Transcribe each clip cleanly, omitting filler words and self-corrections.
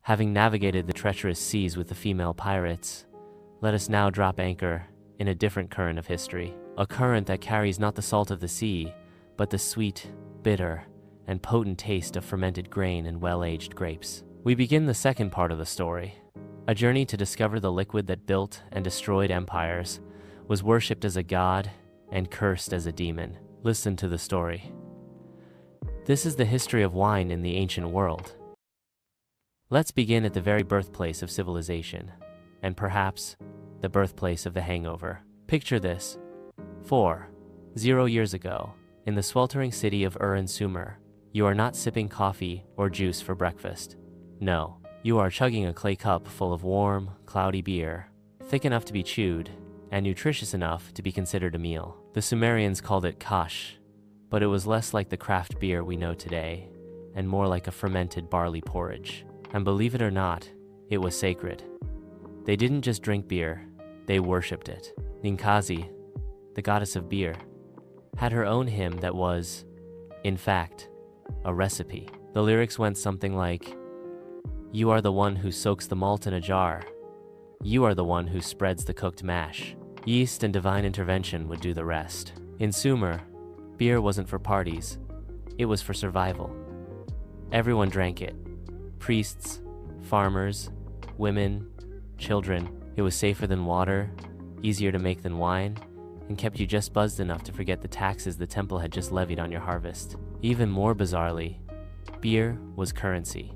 Having navigated the treacherous seas with the female pirates, let us now drop anchor in a different current of history. A current that carries not the salt of the sea, but the sweet, bitter, and potent taste of fermented grain and well-aged grapes. We begin the second part of the story. A journey to discover the liquid that built and destroyed empires, was worshipped as a god, and cursed as a demon. Listen to the story. This is the history of wine in the ancient world. Let's begin at the very birthplace of civilization, and perhaps the birthplace of the hangover. Picture this. 4,000 years ago, in the sweltering city of Sumer, you are not sipping coffee or juice for breakfast. No, you are chugging a clay cup full of warm, cloudy beer, thick enough to be chewed, and nutritious enough to be considered a meal. The Sumerians called it kash, but it was less like the craft beer we know today, and more like a fermented barley porridge. And believe it or not, it was sacred. They didn't just drink beer, they worshipped it. Ninkazi, the goddess of beer, had her own hymn that was, in fact, a recipe. The lyrics went something like, "You are the one who soaks the malt in a jar. You are the one who spreads the cooked mash. Yeast and divine intervention would do the rest." In Sumer, beer wasn't for parties, it was for survival. Everyone drank it. Priests, farmers, women, children. It was safer than water, easier to make than wine, and kept you just buzzed enough to forget the taxes the temple had just levied on your harvest. Even more bizarrely, beer was currency.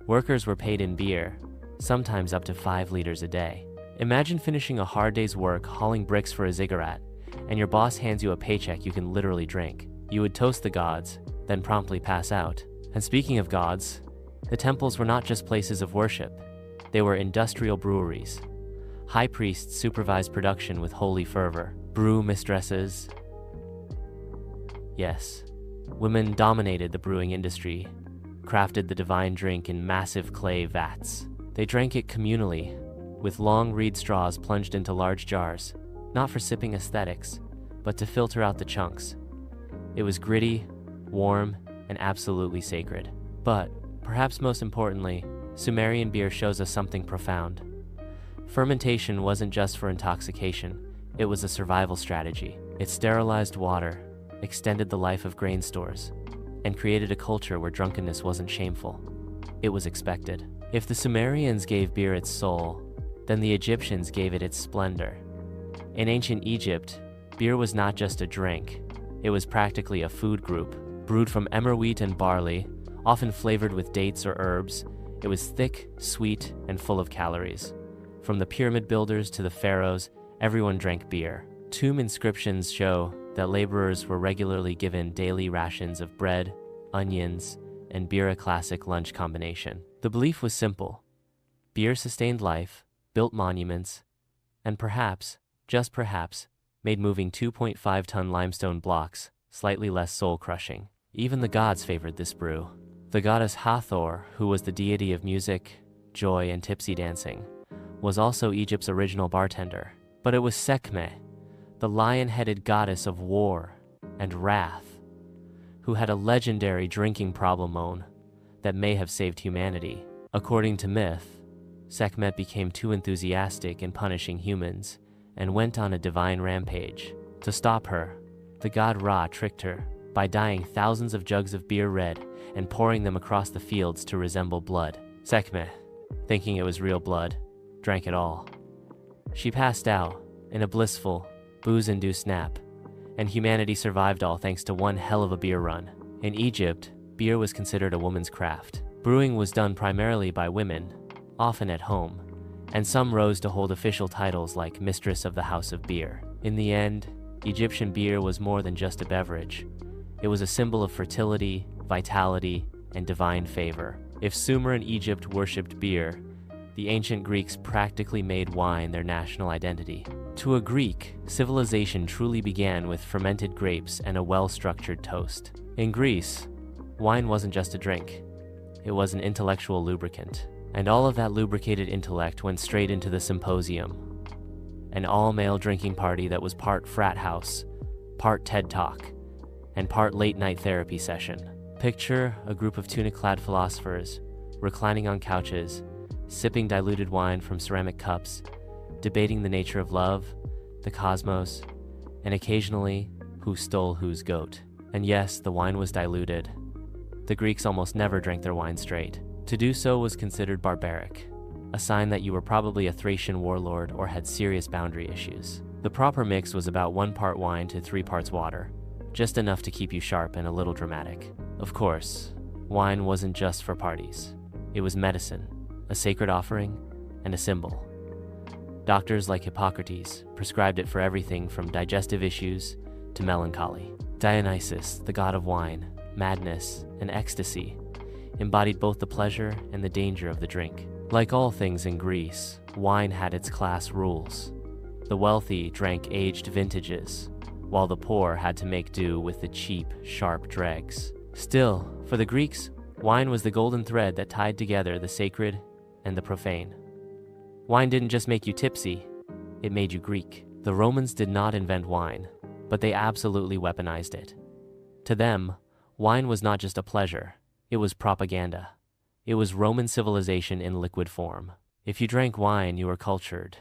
Workers were paid in beer, sometimes up to 5 liters a day. Imagine finishing a hard day's work hauling bricks for a ziggurat, and your boss hands you a paycheck you can literally drink. You would toast the gods, then promptly pass out. And speaking of gods, the temples were not just places of worship, they were industrial breweries. High priests supervised production with holy fervor. Brew mistresses. Yes, women dominated the brewing industry, crafted the divine drink in massive clay vats. They drank it communally, with long reed straws plunged into large jars, not for sipping aesthetics, but to filter out the chunks. It was gritty, warm, and absolutely sacred. But, perhaps most importantly, Sumerian beer shows us something profound. Fermentation wasn't just for intoxication, it was a survival strategy. It sterilized water, extended the life of grain stores, and created a culture where drunkenness wasn't shameful. It was expected. If the Sumerians gave beer its soul, then the Egyptians gave it its splendor. In ancient Egypt, beer was not just a drink, it was practically a food group. Brewed from emmer wheat and barley, often flavored with dates or herbs, it was thick, sweet, and full of calories. From the pyramid builders to the pharaohs, everyone drank beer. Tomb inscriptions show that laborers were regularly given daily rations of bread, onions, and beer, a classic lunch combination. The belief was simple. Beer sustained life, built monuments, and perhaps, just perhaps, made moving 2.5-ton limestone blocks slightly less soul-crushing. Even the gods favored this brew. The goddess Hathor, who was the deity of music, joy, and tipsy dancing, was also Egypt's original bartender. But it was Sekhmet, the lion-headed goddess of war and wrath, who had a legendary drinking problem that may have saved humanity. According to myth, Sekhmet became too enthusiastic in punishing humans and went on a divine rampage. To stop her, the god Ra tricked her by dyeing thousands of jugs of beer red and pouring them across the fields to resemble blood. Sekhmet, thinking it was real blood, drank it all. She passed out in a blissful, booze-induced nap, and humanity survived all thanks to one hell of a beer run. In Egypt, beer was considered a woman's craft. Brewing was done primarily by women, often at home, and some rose to hold official titles like Mistress of the House of Beer. In the end, Egyptian beer was more than just a beverage. It was a symbol of fertility, vitality, and divine favor. If Sumer and Egypt worshipped beer, the ancient Greeks practically made wine their national identity. To a Greek, civilization truly began with fermented grapes and a well-structured toast. In Greece, wine wasn't just a drink. It was an intellectual lubricant. And all of that lubricated intellect went straight into the symposium, an all-male drinking party that was part frat house, part TED Talk, and part late-night therapy session. Picture a group of tunic-clad philosophers reclining on couches, sipping diluted wine from ceramic cups, debating the nature of love, the cosmos, and occasionally, who stole whose goat. And yes, the wine was diluted. The Greeks almost never drank their wine straight. To do so was considered barbaric, a sign that you were probably a Thracian warlord or had serious boundary issues. The proper mix was about 1 part wine to 3 parts water, just enough to keep you sharp and a little dramatic. Of course, wine wasn't just for parties. It was medicine, a sacred offering, and a symbol. Doctors like Hippocrates prescribed it for everything from digestive issues to melancholy. Dionysus, the god of wine, madness, and ecstasy, embodied both the pleasure and the danger of the drink. Like all things in Greece, wine had its class rules. The wealthy drank aged vintages, while the poor had to make do with the cheap, sharp dregs. Still, for the Greeks, wine was the golden thread that tied together the sacred and the profane. Wine didn't just make you tipsy, it made you Greek. The Romans did not invent wine, but they absolutely weaponized it. To them, wine was not just a pleasure, it was propaganda. It was Roman civilization in liquid form. If you drank wine, you were cultured.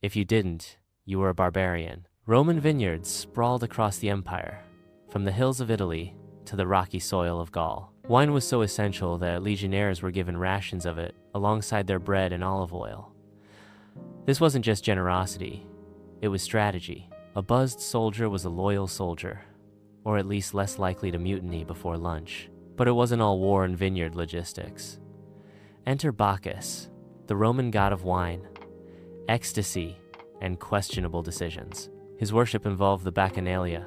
If you didn't, you were a barbarian. Roman vineyards sprawled across the empire, from the hills of Italy to the rocky soil of Gaul. Wine was so essential that legionnaires were given rations of it alongside their bread and olive oil. This wasn't just generosity, it was strategy. A buzzed soldier was a loyal soldier, or at least less likely to mutiny before lunch. But it wasn't all war and vineyard logistics. Enter Bacchus, the Roman god of wine, ecstasy, and questionable decisions. His worship involved the Bacchanalia,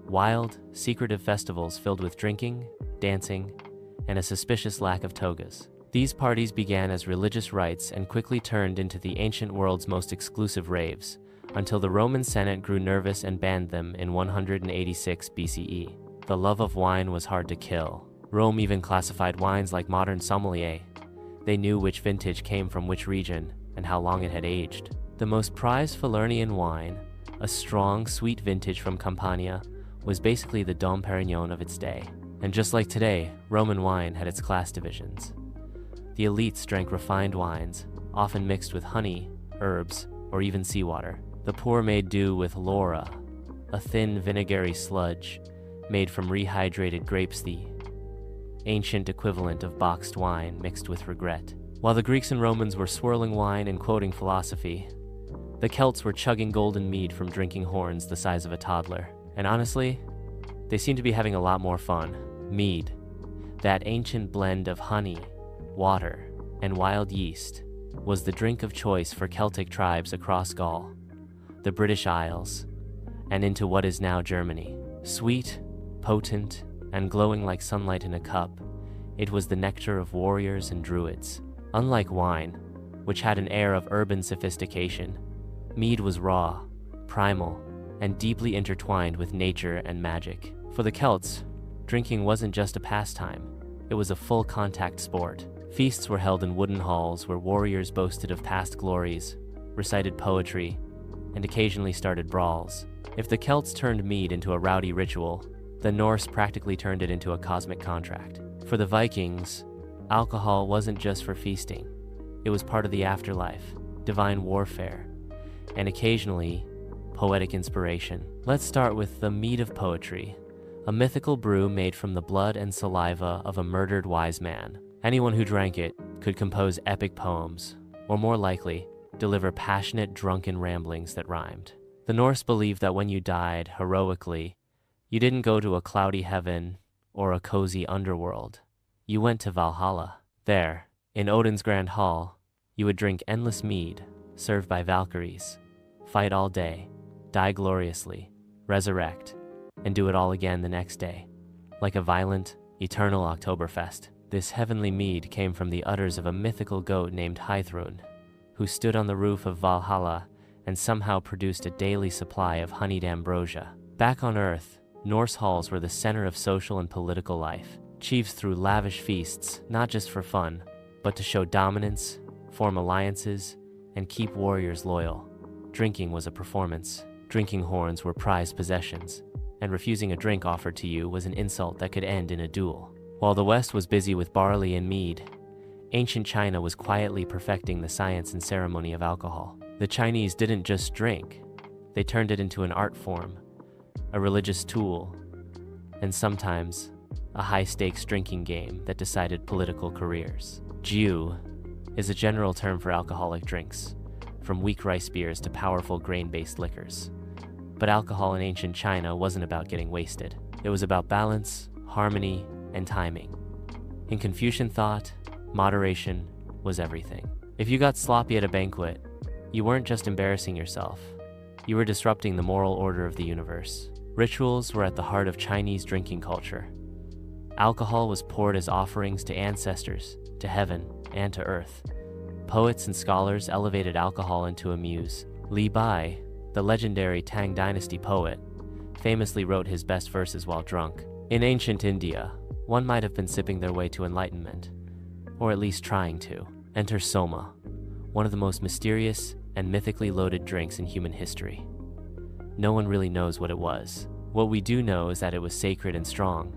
wild, secretive festivals filled with drinking, dancing, and a suspicious lack of togas. These parties began as religious rites and quickly turned into the ancient world's most exclusive raves, until the Roman Senate grew nervous and banned them in 186 BCE. The love of wine was hard to kill. Rome even classified wines like modern sommelier. They knew which vintage came from which region and how long it had aged. The most prized Falernian wine, a strong, sweet vintage from Campania, was basically the Dom Perignon of its day. And just like today, Roman wine had its class divisions. The elites drank refined wines, often mixed with honey, herbs, or even seawater. The poor made do with lora, a thin vinegary sludge made from rehydrated grapes, the ancient equivalent of boxed wine mixed with regret. While the Greeks and Romans were swirling wine and quoting philosophy, the Celts were chugging golden mead from drinking horns the size of a toddler. And honestly, they seemed to be having a lot more fun. Mead, that ancient blend of honey, water, and wild yeast, was the drink of choice for Celtic tribes across Gaul, the British Isles, and into what is now Germany. Sweet, potent, and glowing like sunlight in a cup, it was the nectar of warriors and druids. Unlike wine, which had an air of urban sophistication, mead was raw, primal, and deeply intertwined with nature and magic. For the Celts, drinking wasn't just a pastime, it was a full-contact sport. Feasts were held in wooden halls where warriors boasted of past glories, recited poetry, and occasionally started brawls. If the Celts turned mead into a rowdy ritual, the Norse practically turned it into a cosmic contract. For the Vikings, alcohol wasn't just for feasting. It was part of the afterlife, divine warfare, and occasionally, poetic inspiration. Let's start with the mead of poetry, a mythical brew made from the blood and saliva of a murdered wise man. Anyone who drank it could compose epic poems, or more likely, deliver passionate, drunken ramblings that rhymed. The Norse believed that when you died heroically, you didn't go to a cloudy heaven or a cozy underworld. You went to Valhalla. There, in Odin's grand hall, you would drink endless mead, served by Valkyries, fight all day, die gloriously, resurrect, and do it all again the next day, like a violent, eternal Oktoberfest. This heavenly mead came from the udders of a mythical goat named Heithrun, who stood on the roof of Valhalla and somehow produced a daily supply of honeyed ambrosia. Back on Earth, Norse halls were the center of social and political life. Chiefs threw lavish feasts, not just for fun, but to show dominance, form alliances, and keep warriors loyal. Drinking was a performance. Drinking horns were prized possessions, and refusing a drink offered to you was an insult that could end in a duel. While the West was busy with barley and mead, ancient China was quietly perfecting the science and ceremony of alcohol. The Chinese didn't just drink, they turned it into an art form, a religious tool, and sometimes a high-stakes drinking game that decided political careers. Jiu is a general term for alcoholic drinks, from weak rice beers to powerful grain-based liquors. But alcohol in ancient China wasn't about getting wasted. It was about balance, harmony, and timing. In Confucian thought, moderation was everything. If you got sloppy at a banquet, you weren't just embarrassing yourself, you were disrupting the moral order of the universe. Rituals were at the heart of Chinese drinking culture. Alcohol was poured as offerings to ancestors, to heaven, and to earth. Poets and scholars elevated alcohol into a muse. Li Bai, the legendary Tang Dynasty poet, famously wrote his best verses while drunk. In ancient India, one might have been sipping their way to enlightenment, or at least trying to. Enter Soma, one of the most mysterious and mythically loaded drinks in human history. No one really knows what it was. What we do know is that it was sacred and strong.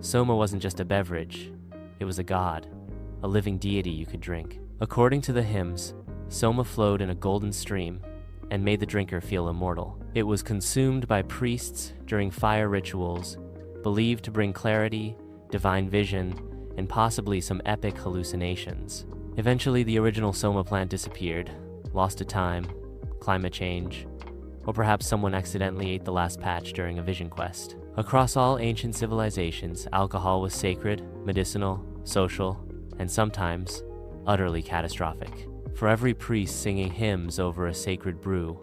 Soma wasn't just a beverage, it was a god, a living deity you could drink. According to the hymns, Soma flowed in a golden stream and made the drinker feel immortal. It was consumed by priests during fire rituals, believed to bring clarity, divine vision, and possibly some epic hallucinations. Eventually, the original Soma plant disappeared, lost to time, climate change, or perhaps someone accidentally ate the last patch during a vision quest. Across all ancient civilizations, alcohol was sacred, medicinal, social, and sometimes utterly catastrophic. For every priest singing hymns over a sacred brew,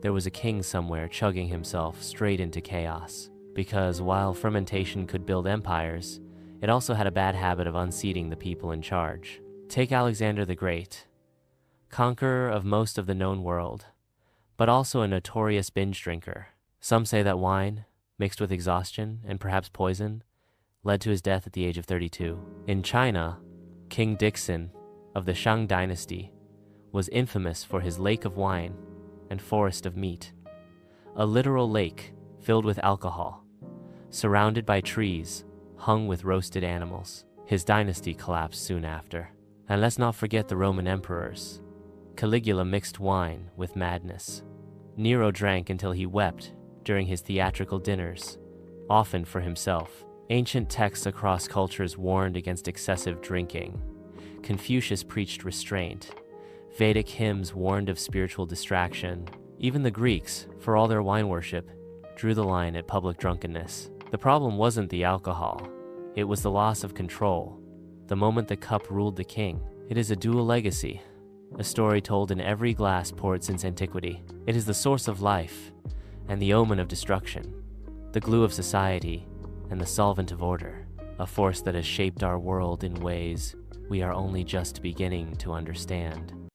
there was a king somewhere chugging himself straight into chaos. Because while fermentation could build empires, it also had a bad habit of unseating the people in charge. Take Alexander the Great, conqueror of most of the known world, but also a notorious binge drinker. Some say that wine, mixed with exhaustion and perhaps poison, led to his death at the age of 32. In China, King Dixon of the Shang Dynasty was infamous for his lake of wine and forest of meat, a literal lake filled with alcohol, surrounded by trees hung with roasted animals. His dynasty collapsed soon after. And let's not forget the Roman emperors. Caligula mixed wine with madness. Nero drank until he wept during his theatrical dinners, often for himself. Ancient texts across cultures warned against excessive drinking. Confucius preached restraint. Vedic hymns warned of spiritual distraction. Even the Greeks, for all their wine worship, drew the line at public drunkenness. The problem wasn't the alcohol. It was the loss of control. The moment the cup ruled the king. It is a dual legacy, a story told in every glass poured since antiquity. It is the source of life and the omen of destruction, the glue of society and the solvent of order, a force that has shaped our world in ways we are only just beginning to understand.